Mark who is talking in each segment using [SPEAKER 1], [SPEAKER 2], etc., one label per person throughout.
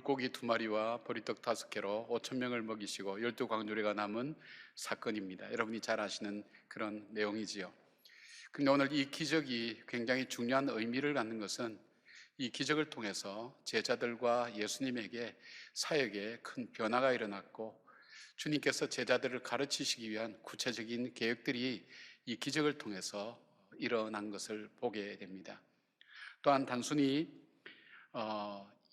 [SPEAKER 1] 물고기 2마리와 보리떡 5개로 5천 명을 먹이시고 12광주리가 남은 사건입니다. 여러분이 잘 아시는 그런 내용이지요. 근데 오늘 이 기적이 굉장히 중요한 의미를 갖는 것은 이 기적을 통해서 제자들과 예수님에게 사역에 큰 변화가 일어났고, 주님께서 제자들을 가르치시기 위한 구체적인 계획들이 이 기적을 통해서 일어난 것을 보게 됩니다. 또한 단순히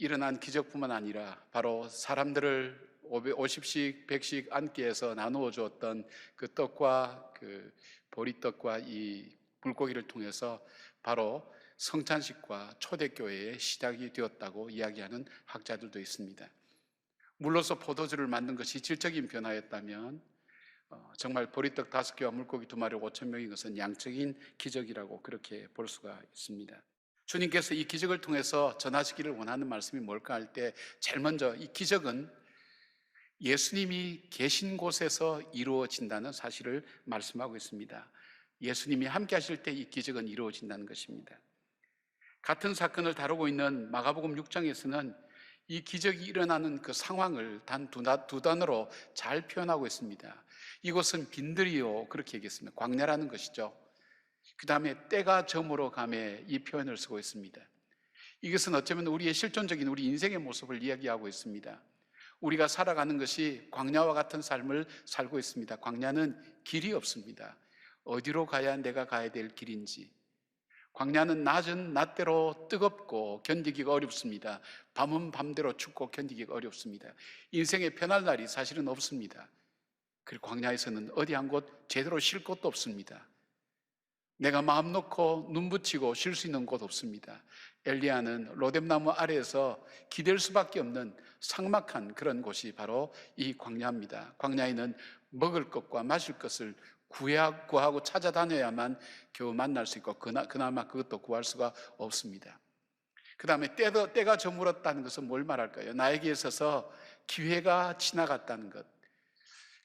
[SPEAKER 1] 일어난 기적뿐만 아니라 바로 사람들을 50씩 100씩 앉게 해서 나누어 주었던 그 떡과 그 보리떡과 이 물고기를 통해서 바로 성찬식과 초대교회의 시작이 되었다고 이야기하는 학자들도 있습니다. 물로서 포도주를 만든 것이 질적인 변화였다면 정말 보리떡 5개와 물고기 2마리 5천 명인 것은 양적인 기적이라고 그렇게 볼 수가 있습니다. 주님께서 이 기적을 통해서 전하시기를 원하는 말씀이 뭘까 할 때 제일 먼저 이 기적은 예수님이 계신 곳에서 이루어진다는 사실을 말씀하고 있습니다. 예수님이 함께 하실 때 이 기적은 이루어진다는 것입니다. 같은 사건을 다루고 있는 마가복음 6장에서는 이 기적이 일어나는 그 상황을 단 두 단어로 잘 표현하고 있습니다. 이곳은 빈들이요, 그렇게 얘기했습니다. 광야라는 것이죠. 그 다음에 때가 저물어 가매, 이 표현을 쓰고 있습니다. 이것은 어쩌면 우리의 실존적인 우리 인생의 모습을 이야기하고 있습니다. 우리가 살아가는 것이 광야와 같은 삶을 살고 있습니다. 광야는 길이 없습니다. 어디로 가야 내가 가야 될 길인지. 광야는 낮은 낮대로 뜨겁고 견디기가 어렵습니다. 밤은 밤대로 춥고 견디기가 어렵습니다. 인생에 편할 날이 사실은 없습니다. 그리고 광야에서는 어디 한 곳 제대로 쉴 곳도 없습니다. 내가 마음 놓고 눈 붙이고 쉴 수 있는 곳 없습니다. 엘리야는 로뎀나무 아래에서 기댈 수밖에 없는 삭막한 그런 곳이 바로 이 광야입니다. 광야에는 먹을 것과 마실 것을 구하고 찾아다녀야만 겨우 만날 수 있고 그나마 그것도 구할 수가 없습니다. 그 다음에 때가 저물었다는 것은 뭘 말할까요? 나에게 있어서 기회가 지나갔다는 것.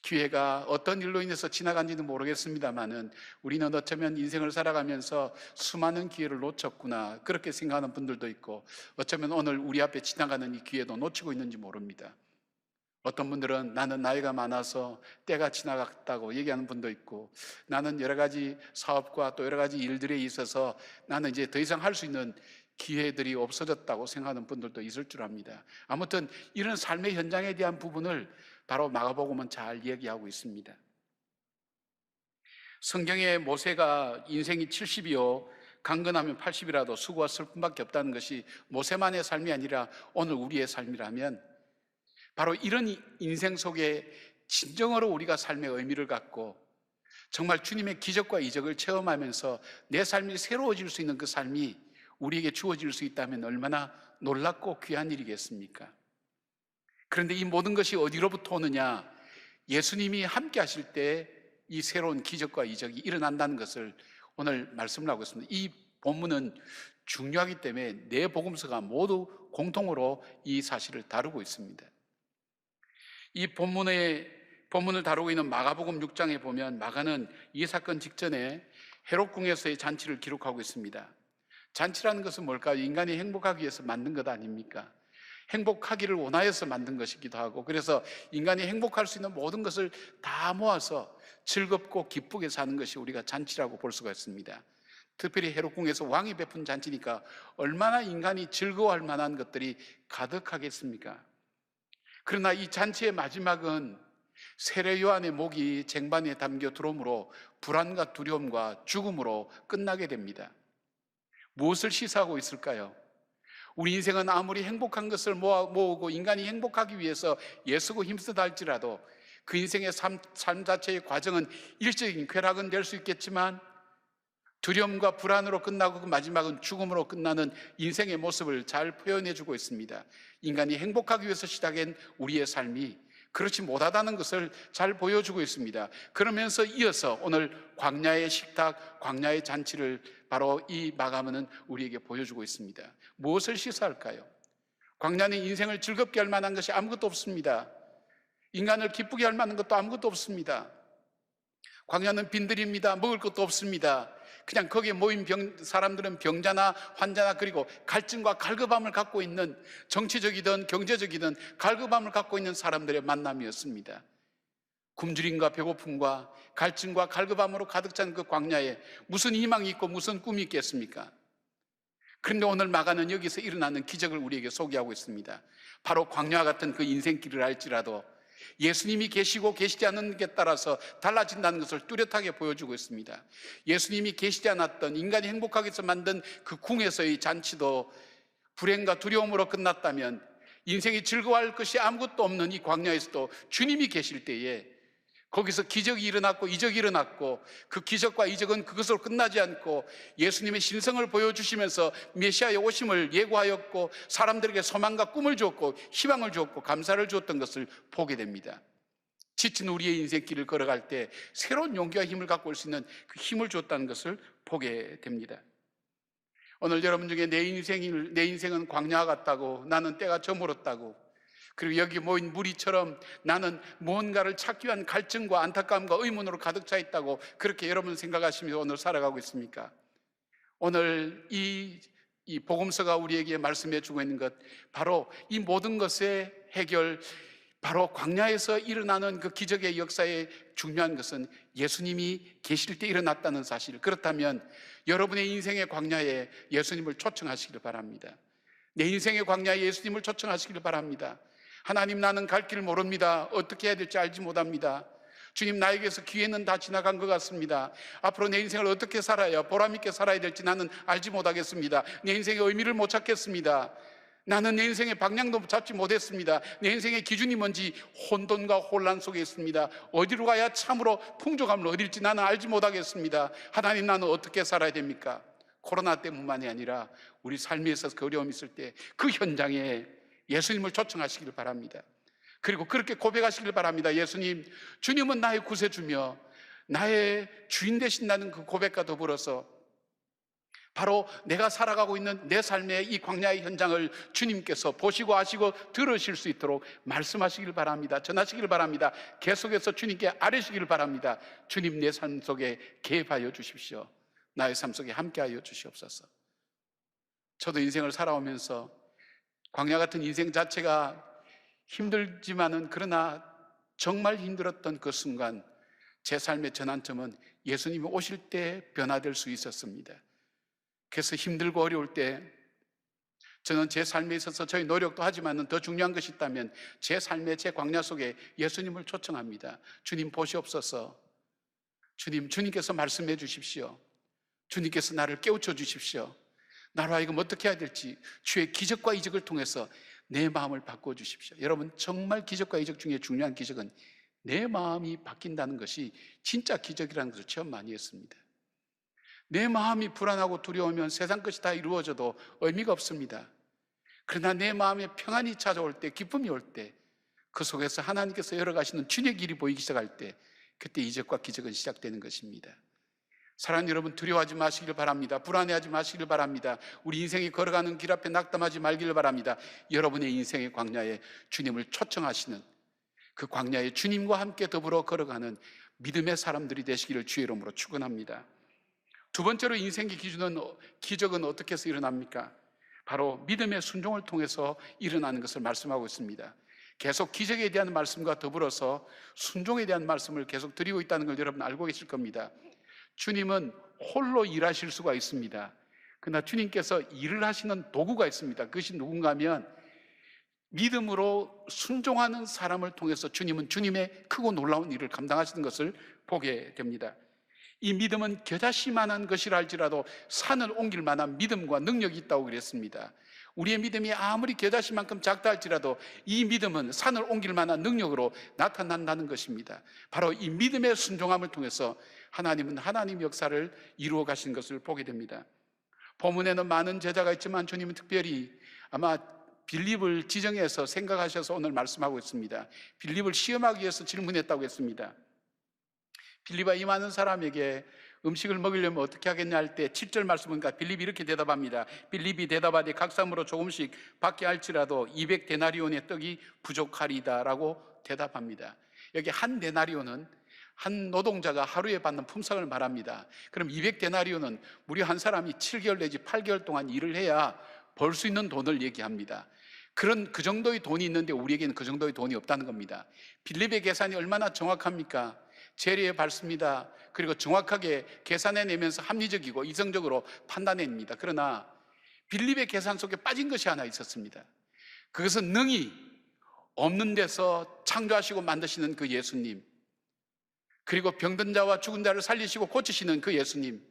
[SPEAKER 1] 기회가 어떤 일로 인해서 지나간지는 모르겠습니다만은 우리는 어쩌면 인생을 살아가면서 수많은 기회를 놓쳤구나, 그렇게 생각하는 분들도 있고, 어쩌면 오늘 우리 앞에 지나가는 이 기회도 놓치고 있는지 모릅니다. 어떤 분들은 나는 나이가 많아서 때가 지나갔다고 얘기하는 분도 있고, 나는 여러 가지 사업과 또 여러 가지 일들에 있어서 나는 이제 더 이상 할 수 있는 기회들이 없어졌다고 생각하는 분들도 있을 줄 압니다. 아무튼 이런 삶의 현장에 대한 부분을 바로 마가복음은 잘 얘기하고 있습니다. 성경에 모세가 인생이 70이요 강건하면 80이라도 수고와 슬픔밖에 없다는 것이 모세만의 삶이 아니라 오늘 우리의 삶이라면, 바로 이런 인생 속에 진정으로 우리가 삶의 의미를 갖고 정말 주님의 기적과 이적을 체험하면서 내 삶이 새로워질 수 있는 그 삶이 우리에게 주어질 수 있다면 얼마나 놀랍고 귀한 일이겠습니까? 그런데 이 모든 것이 어디로부터 오느냐? 예수님이 함께 하실 때 이 새로운 기적과 이적이 일어난다는 것을 오늘 말씀을 하고 있습니다. 이 본문은 중요하기 때문에 네 복음서가 모두 공통으로 이 사실을 다루고 있습니다. 이 본문을 다루고 있는 마가복음 6장에 보면 마가는 이 사건 직전에 헤롯궁에서의 잔치를 기록하고 있습니다. 잔치라는 것은 뭘까요? 인간이 행복하기 위해서 만든 것 아닙니까? 행복하기를 원하여서 만든 것이기도 하고, 그래서 인간이 행복할 수 있는 모든 것을 다 모아서 즐겁고 기쁘게 사는 것이 우리가 잔치라고 볼 수가 있습니다. 특별히 헤롯궁에서 왕이 베푼 잔치니까 얼마나 인간이 즐거워할 만한 것들이 가득하겠습니까? 그러나 이 잔치의 마지막은 세례 요한의 목이 쟁반에 담겨 들어오므로 불안과 두려움과 죽음으로 끝나게 됩니다. 무엇을 시사하고 있을까요? 우리 인생은 아무리 행복한 것을 모으고 인간이 행복하기 위해서 애쓰고 힘쓰다 할지라도 그 인생의 삶 자체의 과정은 일시적인 쾌락은 될 수 있겠지만 두려움과 불안으로 끝나고 그 마지막은 죽음으로 끝나는 인생의 모습을 잘 표현해주고 있습니다. 인간이 행복하기 위해서 시작한 우리의 삶이 그렇지 못하다는 것을 잘 보여주고 있습니다. 그러면서 이어서 오늘 광야의 식탁, 광야의 잔치를 바로 이 마가복음은 우리에게 보여주고 있습니다. 무엇을 시사할까요? 광야는 인생을 즐겁게 할 만한 것이 아무것도 없습니다. 인간을 기쁘게 할 만한 것도 아무것도 없습니다. 광야는 빈들입니다. 먹을 것도 없습니다. 그냥 거기에 모인 사람들은 병자나 환자나 그리고 갈증과 갈급함을 갖고 있는, 정치적이든 경제적이든 갈급함을 갖고 있는 사람들의 만남이었습니다. 굶주림과 배고픔과 갈증과 갈급함으로 가득 찬 그 광야에 무슨 희망이 있고 무슨 꿈이 있겠습니까? 그런데 오늘 마가는 여기서 일어나는 기적을 우리에게 소개하고 있습니다. 바로 광야와 같은 그 인생길을 알지라도 예수님이 계시고 계시지 않는 게 따라서 달라진다는 것을 뚜렷하게 보여주고 있습니다. 예수님이 계시지 않았던, 인간이 행복하게 해서 만든 그 궁에서의 잔치도 불행과 두려움으로 끝났다면, 인생이 즐거워할 것이 아무것도 없는 이 광야에서도 주님이 계실 때에 거기서 기적이 일어났고 이적이 일어났고, 그 기적과 이적은 그것으로 끝나지 않고 예수님의 신성을 보여주시면서 메시아의 오심을 예고하였고, 사람들에게 소망과 꿈을 주었고 희망을 주었고 감사를 주었던 것을 보게 됩니다. 지친 우리의 인생길을 걸어갈 때 새로운 용기와 힘을 갖고 올 수 있는 그 힘을 주었다는 것을 보게 됩니다. 오늘 여러분 중에 내 인생은 광야 같다고, 나는 때가 저물었다고, 그리고 여기 모인 무리처럼 나는 무언가를 찾기 위한 갈증과 안타까움과 의문으로 가득 차 있다고 그렇게 여러분 생각하시면서 오늘 살아가고 있습니까? 오늘 이 복음서가 우리에게 말씀해 주고 있는 것, 바로 이 모든 것의 해결, 바로 광야에서 일어나는 그 기적의 역사의 중요한 것은 예수님이 계실 때 일어났다는 사실. 그렇다면 여러분의 인생의 광야에 예수님을 초청하시길 바랍니다. 내 인생의 광야에 예수님을 초청하시길 바랍니다. 하나님, 나는 갈 길 모릅니다. 어떻게 해야 될지 알지 못합니다. 주님, 나에게서 기회는 다 지나간 것 같습니다. 앞으로 내 인생을 어떻게 살아야 보람 있게 살아야 될지 나는 알지 못하겠습니다. 내 인생의 의미를 못 찾겠습니다. 나는 내 인생의 방향도 잡지 못했습니다. 내 인생의 기준이 뭔지 혼돈과 혼란 속에 있습니다. 어디로 가야 참으로 풍족함을 얻을지 나는 알지 못하겠습니다. 하나님, 나는 어떻게 살아야 됩니까? 코로나 때문만이 아니라 우리 삶에 있어서 그 어려움이 있을 때 그 현장에 예수님을 초청하시길 바랍니다. 그리고 그렇게 고백하시길 바랍니다. 예수님, 주님은 나의 구세주며 나의 주인 되신다는 그 고백과 더불어서 바로 내가 살아가고 있는 내 삶의 이 광야의 현장을 주님께서 보시고 아시고 들으실 수 있도록 말씀하시길 바랍니다. 전하시길 바랍니다. 계속해서 주님께 아뢰시길 바랍니다. 주님, 내 삶 속에 개입하여 주십시오. 나의 삶 속에 함께하여 주시옵소서. 저도 인생을 살아오면서 광야 같은 인생 자체가 힘들지만은, 그러나 정말 힘들었던 그 순간 제 삶의 전환점은 예수님이 오실 때 변화될 수 있었습니다. 그래서 힘들고 어려울 때 저는 제 삶에 있어서 저희 노력도 하지만은 더 중요한 것이 있다면 제 삶의 제 광야 속에 예수님을 초청합니다. 주님, 보시옵소서. 주님께서 말씀해 주십시오. 주님께서 나를 깨우쳐 주십시오. 나로 하여금 어떻게 해야 될지 주의 기적과 이적을 통해서 내 마음을 바꿔주십시오. 여러분, 정말 기적과 이적 중에 중요한 기적은 내 마음이 바뀐다는 것이 진짜 기적이라는 것을 체험 많이 했습니다. 내 마음이 불안하고 두려우면 세상 것이 다 이루어져도 의미가 없습니다. 그러나 내 마음에 평안이 찾아올 때, 기쁨이 올 때, 그 속에서 하나님께서 열어가시는 주의 길이 보이기 시작할 때, 그때 이적과 기적은 시작되는 것입니다. 사랑하는 여러분, 두려워하지 마시길 바랍니다. 불안해하지 마시길 바랍니다. 우리 인생이 걸어가는 길 앞에 낙담하지 말기를 바랍니다. 여러분의 인생의 광야에 주님을 초청하시는 그 광야에 주님과 함께 더불어 걸어가는 믿음의 사람들이 되시기를 주의 이름으로 축원합니다. 두 번째로 인생의 기적은 어떻게 해서 일어납니까? 바로 믿음의 순종을 통해서 일어나는 것을 말씀하고 있습니다. 계속 기적에 대한 말씀과 더불어서 순종에 대한 말씀을 계속 드리고 있다는 걸 여러분 알고 계실 겁니다. 주님은 홀로 일하실 수가 있습니다. 그러나 주님께서 일을 하시는 도구가 있습니다. 그것이 누군가 하면 믿음으로 순종하는 사람을 통해서 주님은 주님의 크고 놀라운 일을 감당하시는 것을 보게 됩니다. 이 믿음은 겨자씨만한 것이라 할지라도 산을 옮길 만한 믿음과 능력이 있다고 그랬습니다. 우리의 믿음이 아무리 겨자씨만큼 작다 할지라도 이 믿음은 산을 옮길 만한 능력으로 나타난다는 것입니다. 바로 이 믿음의 순종함을 통해서 하나님은 하나님 역사를 이루어 가신 것을 보게 됩니다. 본문에는 많은 제자가 있지만 주님은 특별히 아마 빌립을 지정해서 생각하셔서 오늘 말씀하고 있습니다. 빌립을 시험하기 위해서 질문했다고 했습니다. 빌립아, 이 많은 사람에게 음식을 먹이려면 어떻게 하겠냐 할 때 7절 말씀은 빌립이 이렇게 대답합니다. 빌립이 대답하되 각삼으로 조금씩 받게 할지라도 200데나리온의 떡이 부족하리다 라고 대답합니다. 여기 한 데나리온은 한 노동자가 하루에 받는 품삯을 말합니다. 그럼 200데나리온은 무려 한 사람이 7개월 내지 8개월 동안 일을 해야 벌 수 있는 돈을 얘기합니다. 그 정도의 돈이 있는데 우리에게는 그 정도의 돈이 없다는 겁니다. 빌립의 계산이 얼마나 정확합니까? 재료에 밟습니다. 그리고 정확하게 계산해내면서 합리적이고 이성적으로 판단해냅니다. 그러나 빌립의 계산 속에 빠진 것이 하나 있었습니다. 그것은 능히 없는 데서 창조하시고 만드시는 그 예수님, 그리고 병든 자와 죽은 자를 살리시고 고치시는 그 예수님,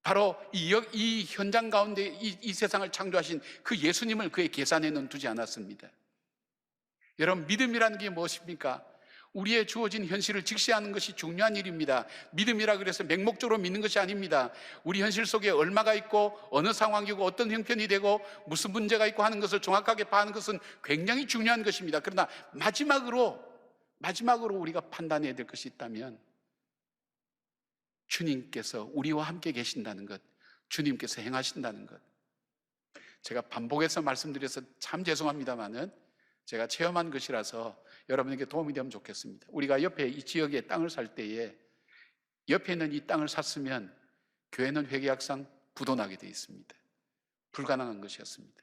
[SPEAKER 1] 바로 이 현장 가운데 이 세상을 창조하신 그 예수님을 그의 계산에는 두지 않았습니다. 여러분, 믿음이라는 게 무엇입니까? 우리의 주어진 현실을 직시하는 것이 중요한 일입니다. 믿음이라 그래서 맹목적으로 믿는 것이 아닙니다. 우리 현실 속에 얼마가 있고 어느 상황이고 어떤 형편이 되고 무슨 문제가 있고 하는 것을 정확하게 파악하는 것은 굉장히 중요한 것입니다. 그러나 마지막으로 우리가 판단해야 될 것이 있다면 주님께서 우리와 함께 계신다는 것, 주님께서 행하신다는 것. 제가 반복해서 말씀드려서 참 죄송합니다만은 제가 체험한 것이라서 여러분에게 도움이 되면 좋겠습니다. 우리가 옆에 이 지역에 땅을 살 때에 옆에 있는 이 땅을 샀으면 교회는 회계학상 부도나게 되어 있습니다. 불가능한 것이었습니다.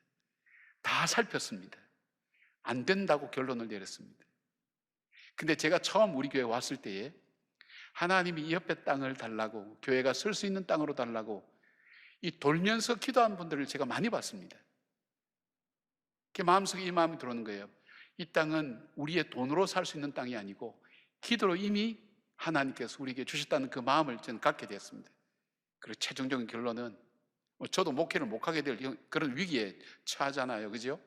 [SPEAKER 1] 다 살폈습니다. 안 된다고 결론을 내렸습니다. 근데 제가 처음 우리 교회에 왔을 때에 하나님이 이 옆에 땅을 달라고, 교회가 설 수 있는 땅으로 달라고 이 돌면서 기도한 분들을 제가 많이 봤습니다. 마음속에 이 마음이 들어오는 거예요. 이 땅은 우리의 돈으로 살 수 있는 땅이 아니고 기도로 이미 하나님께서 우리에게 주셨다는 그 마음을 저는 갖게 되었습니다. 그리고 최종적인 결론은 저도 목회를 못 하게 될 그런 위기에 처하잖아요, 그죠?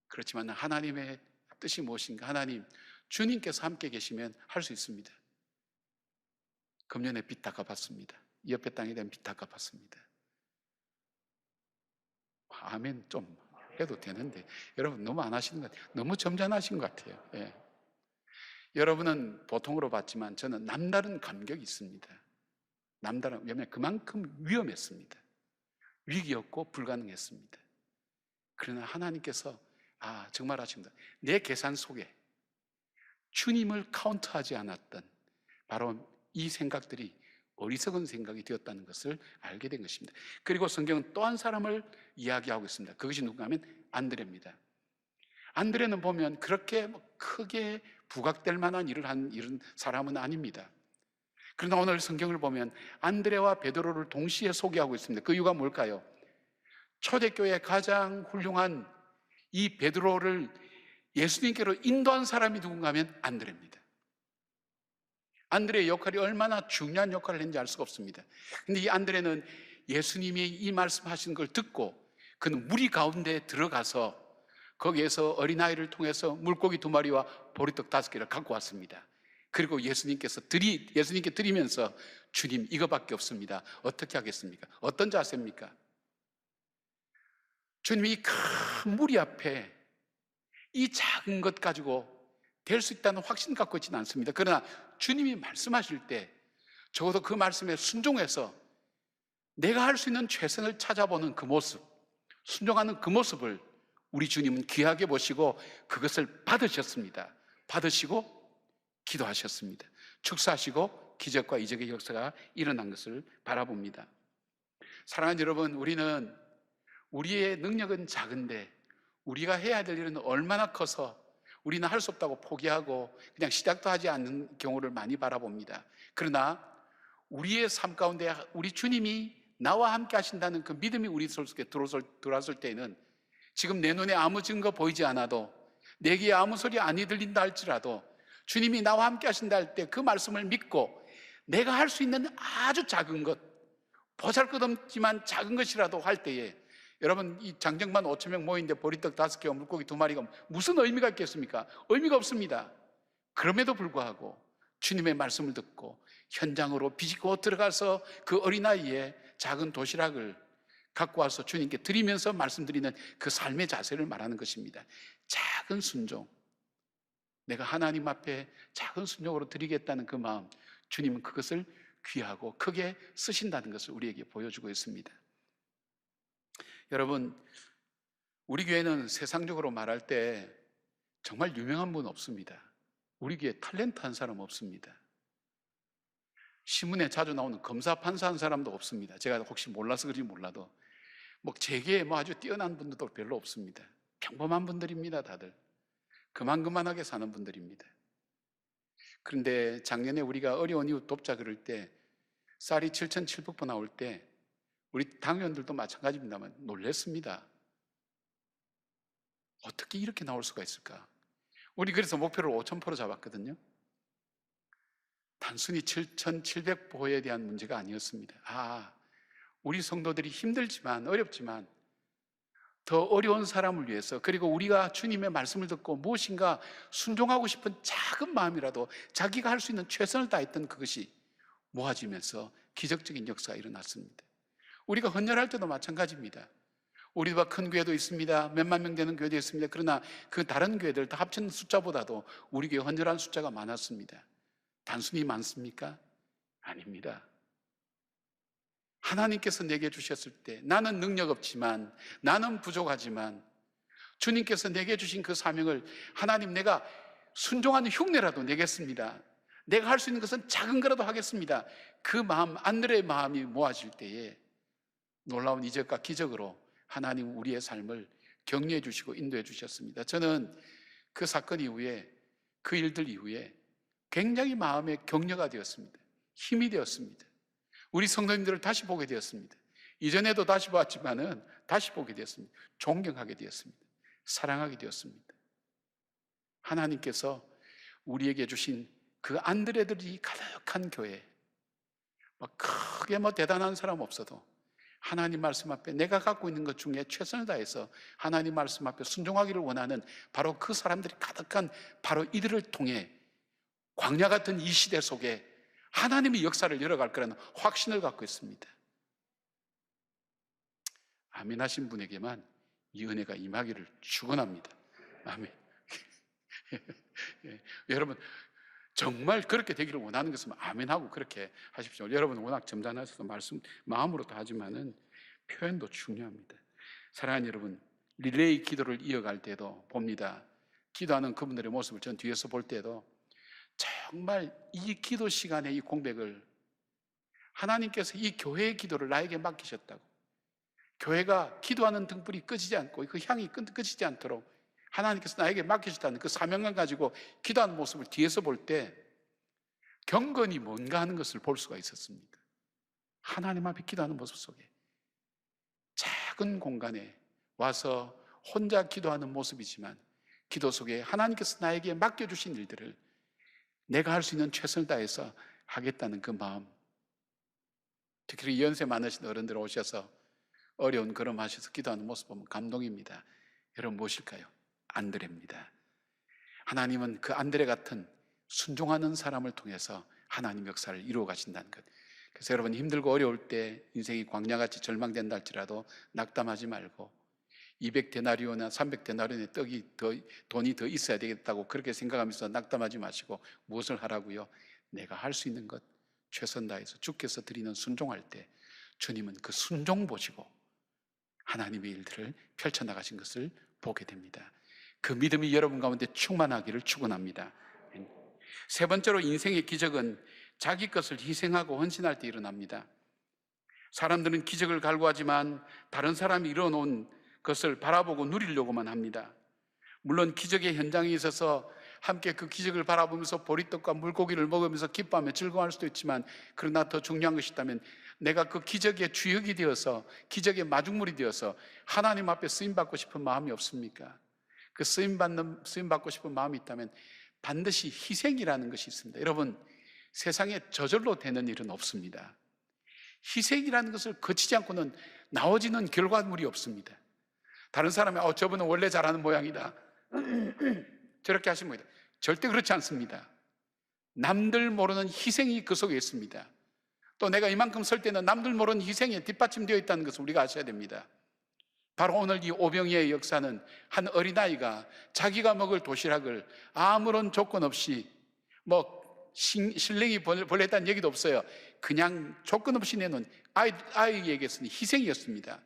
[SPEAKER 1] 그렇지만 하나님의 뜻이 무엇인가? 하나님, 주님께서 함께 계시면 할 수 있습니다. 금년에 빚 다 갚았습니다. 옆에 땅에 대한 빚 다 갚았습니다. 아멘 좀 해도 되는데 여러분 너무 안 하시는 것 같아요. 너무 점잖으신 것 같아요. 예. 여러분은 보통으로 봤지만 저는 남다른 감격이 있습니다. 왜냐하면 그만큼 위험했습니다. 위기였고 불가능했습니다. 그러나 하나님께서 정말 하십니다. 내 계산 속에 주님을 카운트하지 않았던 바로 이 생각들이 어리석은 생각이 되었다는 것을 알게 된 것입니다. 그리고 성경은 또 한 사람을 이야기하고 있습니다. 그것이 누군가 하면 안드레입니다. 안드레는 보면 그렇게 크게 부각될 만한 일을 한 이런 사람은 아닙니다. 그러나 오늘 성경을 보면 안드레와 베드로를 동시에 소개하고 있습니다. 그 이유가 뭘까요? 초대교회의 가장 훌륭한 이 베드로를 예수님께로 인도한 사람이 누군가 하면 안드레입니다. 안드레의 역할이 얼마나 중요한 역할을 했는지 알 수가 없습니다. 근데 이 안드레는 예수님이 이 말씀하신 걸 듣고 그는 무리 가운데 들어가서 거기에서 어린아이를 통해서 물고기 2마리와 보리떡 5개를 갖고 왔습니다. 그리고 예수님께 드리면서 주님 이거밖에 없습니다. 어떻게 하겠습니까? 어떤 자세입니까? 주님이 이 큰 무리 앞에 이 작은 것 가지고 될 수 있다는 확신 갖고 있지는 않습니다. 그러나 주님이 말씀하실 때 적어도 그 말씀에 순종해서 내가 할 수 있는 최선을 찾아보는 그 모습, 순종하는 그 모습을 우리 주님은 귀하게 보시고 그것을 받으셨습니다. 받으시고 기도하셨습니다. 축사하시고 기적과 이적의 역사가 일어난 것을 바라봅니다. 사랑하는 여러분, 우리는 우리의 능력은 작은데 우리가 해야 될 일은 얼마나 커서 우리는 할 수 없다고 포기하고 그냥 시작도 하지 않는 경우를 많이 바라봅니다. 그러나 우리의 삶 가운데 우리 주님이 나와 함께 하신다는 그 믿음이 우리 속에 들어왔을 때에는 지금 내 눈에 아무 증거 보이지 않아도 내 귀에 아무 소리 안 들린다 할지라도 주님이 나와 함께 하신다 할 때 그 말씀을 믿고 내가 할 수 있는 아주 작은 것, 보잘것없지만 작은 것이라도 할 때에 여러분, 이 장정만 5천 명 모이는데 보리떡 5개와 물고기 2마리가 무슨 의미가 있겠습니까? 의미가 없습니다. 그럼에도 불구하고 주님의 말씀을 듣고 현장으로 비집고 들어가서 그 어린아이의 작은 도시락을 갖고 와서 주님께 드리면서 말씀드리는 그 삶의 자세를 말하는 것입니다. 작은 순종, 내가 하나님 앞에 작은 순종으로 드리겠다는 그 마음, 주님은 그것을 귀하고 크게 쓰신다는 것을 우리에게 보여주고 있습니다. 여러분, 우리 교회는 세상적으로 말할 때 정말 유명한 분 없습니다. 우리 교회에 탤런트 한 사람 없습니다. 신문에 자주 나오는 검사, 판사한 사람도 없습니다. 제가 혹시 몰라서 그런지 몰라도. 뭐 재계에 뭐 아주 뛰어난 분들도 별로 없습니다. 평범한 분들입니다, 다들. 그만하게 사는 분들입니다. 그런데 작년에 우리가 어려운 이웃 돕자 그럴 때 쌀이 7,700보 나올 때 우리 당원들도 마찬가지입니다만 놀랬습니다. 어떻게 이렇게 나올 수가 있을까? 우리 그래서 목표를 5,000포로 잡았거든요. 단순히 7,700포에 대한 문제가 아니었습니다. 우리 성도들이 힘들지만 어렵지만 더 어려운 사람을 위해서, 그리고 우리가 주님의 말씀을 듣고 무엇인가 순종하고 싶은 작은 마음이라도 자기가 할 수 있는 최선을 다했던 그것이 모아지면서 기적적인 역사가 일어났습니다. 우리가 헌혈할 때도 마찬가지입니다. 우리가 큰 교회도 있습니다. 몇만 명 되는 교회도 있습니다. 그러나 그 다른 교회들 다 합친 숫자보다도 우리 교회 헌혈한 숫자가 많았습니다. 단순히 많습니까? 아닙니다. 하나님께서 내게 주셨을 때 나는 능력 없지만, 나는 부족하지만 주님께서 내게 주신 그 사명을 하나님, 내가 순종하는 흉내라도 내겠습니다. 내가 할 수 있는 것은 작은 거라도 하겠습니다. 그 마음, 안드레의 마음이 모아질 때에 놀라운 이적과 기적으로 하나님 우리의 삶을 격려해 주시고 인도해 주셨습니다. 저는 그 사건 이후에, 그 일들 이후에 굉장히 마음의 격려가 되었습니다. 힘이 되었습니다. 우리 성도님들을 다시 보게 되었습니다. 이전에도 다시 봤지만은 다시 보게 되었습니다. 존경하게 되었습니다. 사랑하게 되었습니다. 하나님께서 우리에게 주신 그 안드레들이 가득한 교회, 크게 대단한 사람 없어도 하나님 말씀 앞에 내가 갖고 있는 것 중에 최선을 다해서 하나님 말씀 앞에 순종하기를 원하는 바로 그 사람들이 가득한 바로 이들을 통해 광야 같은 이 시대 속에 하나님의 역사를 열어갈 거라는 확신을 갖고 있습니다. 아멘 하신 분에게만 이 은혜가 임하기를 축원합니다. 아멘. 여러분 정말 그렇게 되기를 원하는 것은 아멘하고 그렇게 하십시오. 여러분 워낙 점잖아서 말씀 마음으로 다 하지만은 표현도 중요합니다. 사랑하는 여러분, 릴레이 기도를 이어갈 때도 봅니다. 기도하는 그분들의 모습을 전 뒤에서 볼 때도 정말 이 기도 시간에 이 공백을 하나님께서 이 교회의 기도를 나에게 맡기셨다고, 교회가 기도하는 등불이 꺼지지 않고 그 향이 꺼지지 않도록 하나님께서 나에게 맡기셨다는 그 사명감 가지고 기도하는 모습을 뒤에서 볼 때 경건이 뭔가 하는 것을 볼 수가 있었습니다. 하나님 앞에 기도하는 모습 속에 작은 공간에 와서 혼자 기도하는 모습이지만 기도 속에 하나님께서 나에게 맡겨주신 일들을 내가 할 수 있는 최선을 다해서 하겠다는 그 마음, 특히 연세 많으신 어른들 오셔서 어려운 걸음하셔서 기도하는 모습 보면 감동입니다. 여러분 무엇일까요? 안드레입니다. 하나님은 그 안드레 같은 순종하는 사람을 통해서 하나님 역사를 이루어 가신다는 것. 그래서 여러분 힘들고 어려울 때 인생이 광야같이 절망된다 할지라도 낙담하지 말고 200데나리오나 300데나리온의 돈이 더 있어야 되겠다고 그렇게 생각하면서 낙담하지 마시고 무엇을 하라고요? 내가 할 수 있는 것 최선 다해서 주께서 드리는 순종할 때 주님은 그 순종 보시고 하나님의 일들을 펼쳐나가신 것을 보게 됩니다. 그 믿음이 여러분 가운데 충만하기를 축원합니다. 세 번째로 인생의 기적은 자기 것을 희생하고 헌신할 때 일어납니다. 사람들은 기적을 갈구하지만 다른 사람이 이뤄놓은 것을 바라보고 누리려고만 합니다. 물론 기적의 현장에 있어서 함께 그 기적을 바라보면서 보리떡과 물고기를 먹으면서 기뻐하며 즐거워할 수도 있지만, 그러나 더 중요한 것이 있다면 내가 그 기적의 주역이 되어서 기적의 마중물이 되어서 하나님 앞에 쓰임받고 싶은 마음이 없습니까? 그 쓰임받고 싶은 마음이 있다면 반드시 희생이라는 것이 있습니다. 여러분, 세상에 저절로 되는 일은 없습니다. 희생이라는 것을 거치지 않고는 나오지는 결과물이 없습니다. 다른 사람이 저분은 원래 잘하는 모양이다 저렇게 하신 겁니다. 절대 그렇지 않습니다. 남들 모르는 희생이 그 속에 있습니다. 또 내가 이만큼 설 때는 남들 모르는 희생에 뒷받침되어 있다는 것을 우리가 아셔야 됩니다. 바로 오늘 이 오병이의 역사는 한 어린아이가 자기가 먹을 도시락을 아무런 조건 없이 신령이 보냈다는 얘기도 없어요. 그냥 조건 없이 내놓은 아이에게서는 희생이었습니다.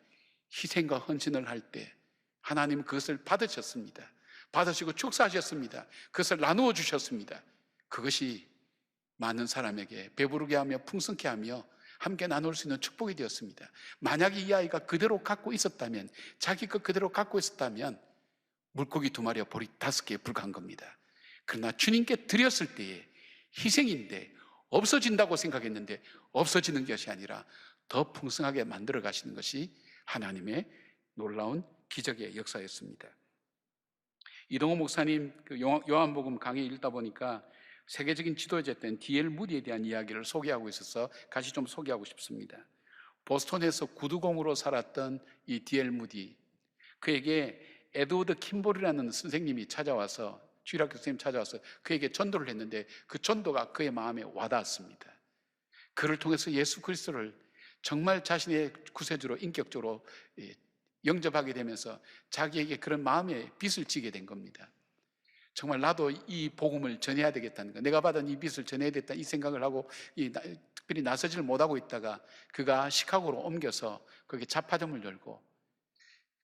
[SPEAKER 1] 희생과 헌신을 할 때 하나님은 그것을 받으셨습니다. 받으시고 축사하셨습니다. 그것을 나누어 주셨습니다. 그것이 많은 사람에게 배부르게 하며 풍성케 하며 함께 나눌 수 있는 축복이 되었습니다. 만약에 이 아이가 그대로 갖고 있었다면, 자기 것 그대로 갖고 있었다면 물고기 2마리와 보리 5개에 불과한 겁니다. 그러나 주님께 드렸을 때에 희생인데 없어진다고 생각했는데 없어지는 것이 아니라 더 풍성하게 만들어 가시는 것이 하나님의 놀라운 기적의 역사였습니다. 이동호 목사님 요한복음 강의 읽다 보니까 세계적인 지도자였던 D.L. 무디에 대한 이야기를 소개하고 있어서 같이 좀 소개하고 싶습니다. 보스턴에서 구두공으로 살았던 이 D.L. 무디, 그에게 에드워드 킴볼이라는 선생님이 찾아와서, 주일학교 선생님 찾아와서 그에게 전도를 했는데 그 전도가 그의 마음에 와닿았습니다. 그를 통해서 예수 그리스도를 정말 자신의 구세주로 인격적으로 영접하게 되면서 자기에게 그런 마음의 빚을 지게 된 겁니다. 정말 나도 이 복음을 전해야 되겠다는 거, 내가 받은 이 빚을 전해야 되겠다 이 생각을 하고 특별히 나서지를 못하고 있다가 그가 시카고로 옮겨서 거기 잡화점을 열고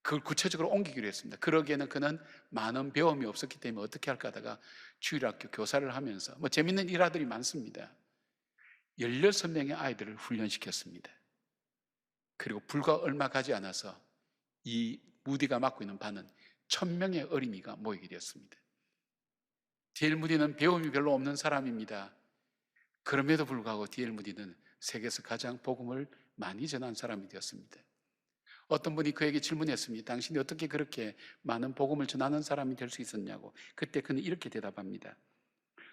[SPEAKER 1] 그걸 구체적으로 옮기기로 했습니다. 그러기에는 그는 많은 배움이 없었기 때문에 어떻게 할까 하다가 주일학교 교사를 하면서 재밌는 일화들이 많습니다. 16명의 아이들을 훈련시켰습니다. 그리고 불과 얼마 가지 않아서 이 무디가 맡고 있는 반은 1000명의 어린이가 모이게 되었습니다. D.L. 무디는 배움이 별로 없는 사람입니다. 그럼에도 불구하고 D.L. 무디는 세계에서 가장 복음을 많이 전한 사람이 되었습니다. 어떤 분이 그에게 질문했습니다. 당신이 어떻게 그렇게 많은 복음을 전하는 사람이 될 수 있었냐고. 그때 그는 이렇게 대답합니다.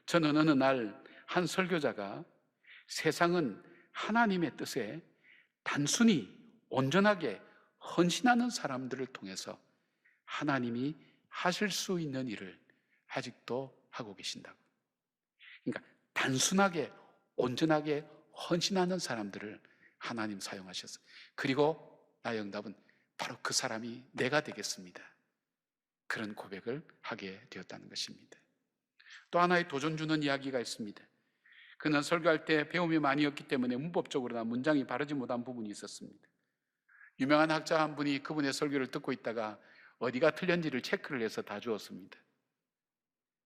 [SPEAKER 1] 저는 어느 날 한 설교자가 세상은 하나님의 뜻에 단순히 온전하게 헌신하는 사람들을 통해서 하나님이 하실 수 있는 일을 아직도 하고 계신다고. 그러니까 단순하게 온전하게 헌신하는 사람들을 하나님 사용하셨어요. 그리고 나의 응답은 바로 그 사람이 내가 되겠습니다. 그런 고백을 하게 되었다는 것입니다. 또 하나의 도전 주는 이야기가 있습니다. 그는 설교할 때 배움이 많이 없기 때문에 문법적으로나 문장이 바르지 못한 부분이 있었습니다. 유명한 학자 한 분이 그분의 설교를 듣고 있다가 어디가 틀렸는지를 체크를 해서 다 주었습니다.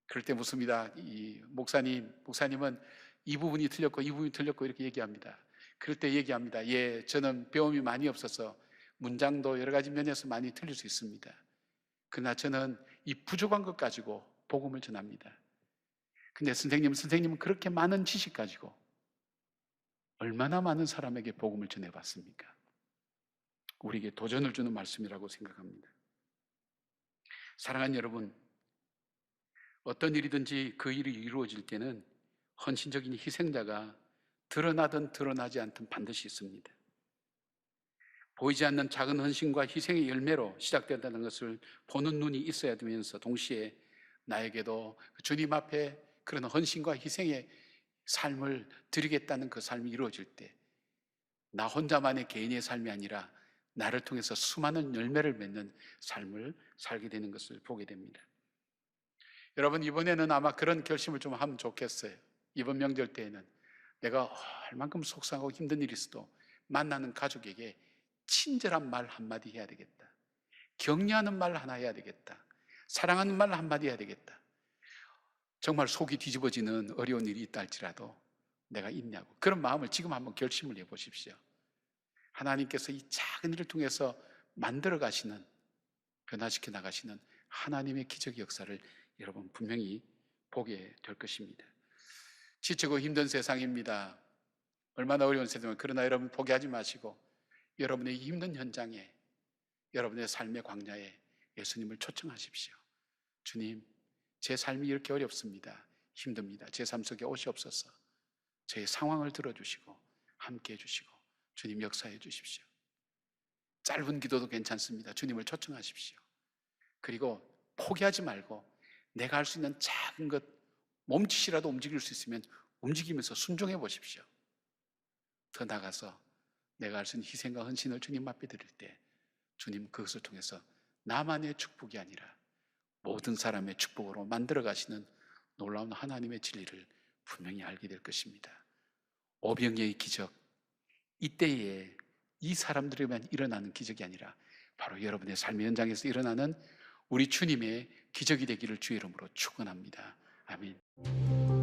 [SPEAKER 1] 그럴 때 묻습니다. 이 목사님은 이 부분이 틀렸고 이 부분이 틀렸고 이렇게 얘기합니다. 그럴 때 얘기합니다. 예, 저는 배움이 많이 없어서 문장도 여러 가지 면에서 많이 틀릴 수 있습니다. 그러나 저는 이 부족한 것 가지고 복음을 전합니다. 근데 선생님은 그렇게 많은 지식 가지고 얼마나 많은 사람에게 복음을 전해봤습니까? 우리에게 도전을 주는 말씀이라고 생각합니다. 사랑하는 여러분, 어떤 일이든지 그 일이 이루어질 때는 헌신적인 희생자가 드러나든 드러나지 않든 반드시 있습니다. 보이지 않는 작은 헌신과 희생의 열매로 시작된다는 것을 보는 눈이 있어야 되면서 동시에 나에게도 주님 앞에 그런 헌신과 희생의 삶을 드리겠다는 그 삶이 이루어질 때 나 혼자만의 개인의 삶이 아니라 나를 통해서 수많은 열매를 맺는 삶을 살게 되는 것을 보게 됩니다. 여러분, 이번에는 아마 그런 결심을 좀 하면 좋겠어요. 이번 명절 때에는 내가 얼만큼 속상하고 힘든 일이 있어도 만나는 가족에게 친절한 말 한마디 해야 되겠다. 격려하는 말 하나 해야 되겠다. 사랑하는 말 한마디 해야 되겠다. 정말 속이 뒤집어지는 어려운 일이 있다 할지라도 내가 있냐고. 그런 마음을 지금 한번 결심을 해보십시오. 하나님께서 이 작은 일을 통해서 만들어 가시는, 변화시켜 나가시는 하나님의 기적의 역사를 여러분 분명히 보게 될 것입니다. 지치고 힘든 세상입니다. 얼마나 어려운 세상입니다. 그러나 여러분 포기하지 마시고 여러분의 힘든 현장에, 여러분의 삶의 광야에 예수님을 초청하십시오. 주님, 제 삶이 이렇게 어렵습니다. 힘듭니다. 제 삶 속에 오시옵소서. 저의 상황을 들어주시고 함께 해주시고 주님 역사해 주십시오. 짧은 기도도 괜찮습니다. 주님을 초청하십시오. 그리고 포기하지 말고 내가 할 수 있는 작은 것, 몸짓이라도 움직일 수 있으면 움직이면서 순종해 보십시오. 더 나가서 내가 할 수 있는 희생과 헌신을 주님 앞에 드릴 때 주님 그것을 통해서 나만의 축복이 아니라 모든 사람의 축복으로 만들어 가시는 놀라운 하나님의 진리를 분명히 알게 될 것입니다. 오병이의 기적, 이때에 이 사람들에만 일어나는 기적이 아니라 바로 여러분의 삶의 현장에서 일어나는 우리 주님의 기적이 되기를 주의 이름으로 축원합니다. 아멘.